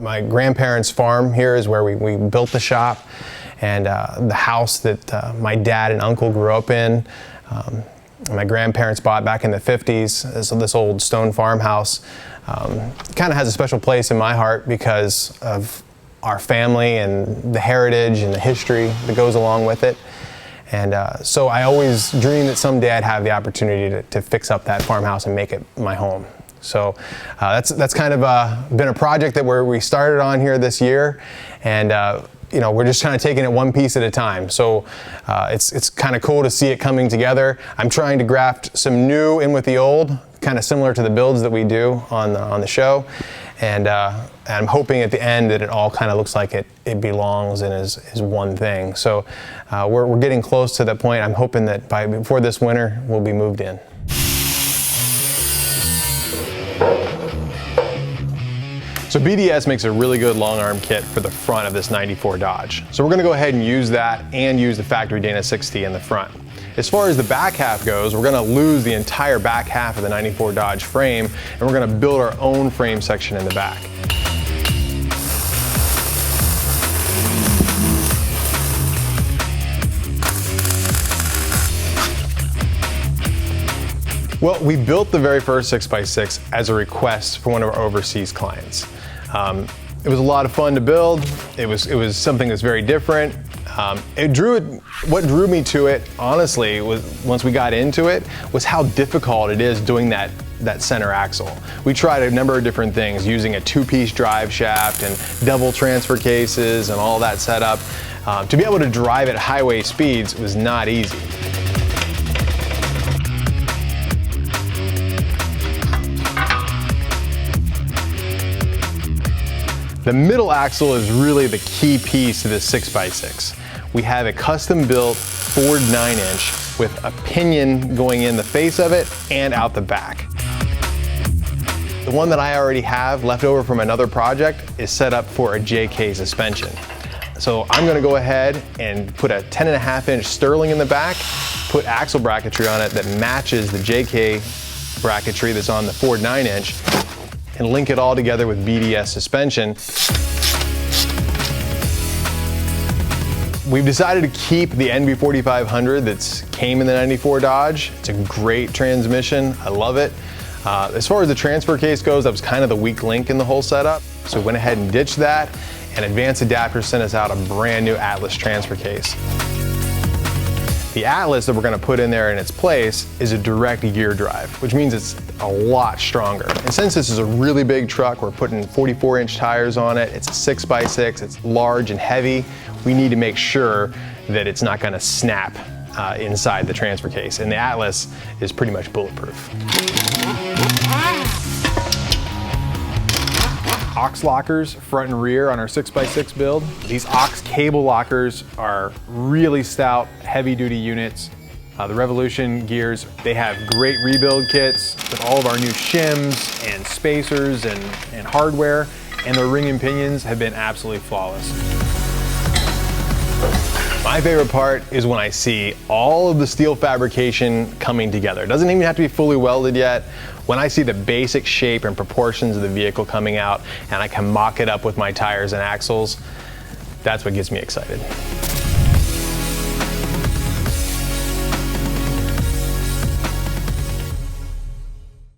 My grandparents' farm here is where we built the shop, and the house that my dad and uncle grew up in. My grandparents bought back in the 50s, so this old stone farmhouse kind of has a special place in my heart because of our family and the heritage and the history that goes along with it. And so I always dreamed that someday I'd have the opportunity to fix up that farmhouse and make it my home. So that's kind of been a project that we started on here this year, and you know, we're just kind of taking it one piece at a time. So it's kind of cool to see it coming together. I'm trying to graft some new in with the old, kind of similar to the builds that we do on the show. And I'm hoping at the end that it all kind of looks like it belongs and is one thing. So we're getting close to that point. I'm hoping that before this winter, we'll be moved in. So BDS makes a really good long arm kit for the front of this 94 Dodge. So we're gonna go ahead and use that and use the factory Dana 60 in the front. As far as the back half goes, we're gonna lose the entire back half of the 94 Dodge frame, and we're gonna build our own frame section in the back. Well, we built the very first 6x6 as a request for one of our overseas clients. It was a lot of fun to build. It was something that's very different. What drew me to it, honestly, was once we got into it, was how difficult it is doing that center axle. We tried a number of different things, using a two-piece drive shaft and double transfer cases and all that setup. To be able to drive at highway speeds was not easy. The middle axle is really the key piece to this 6x6. We have a custom built Ford 9-inch with a pinion going in the face of it and out the back. The one that I already have left over from another project is set up for a JK suspension. So I'm gonna go ahead and put a 10.5-inch Sterling in the back, put axle bracketry on it that matches the JK bracketry that's on the Ford 9-inch, and link it all together with BDS suspension. We've decided to keep the NB4500 that came in the 94 Dodge. It's a great transmission, I love it. As far as the transfer case goes, that was kind of the weak link in the whole setup. So we went ahead and ditched that, and Advanced Adapters sent us out a brand new Atlas transfer case. The Atlas that we're going to put in there in its place is a direct gear drive, which means it's a lot stronger. And since this is a really big truck, we're putting 44-inch tires on it, it's a 6x6, it's large and heavy, we need to make sure that it's not going to snap inside the transfer case. And the Atlas is pretty much bulletproof. Aux lockers, front and rear on our 6x6 build. These aux cable lockers are really stout, heavy duty units. The Revolution gears, they have great rebuild kits with all of our new shims and spacers and hardware, and the ring and pinions have been absolutely flawless. My favorite part is when I see all of the steel fabrication coming together. It doesn't even have to be fully welded yet. When I see the basic shape and proportions of the vehicle coming out and I can mock it up with my tires and axles, that's what gets me excited.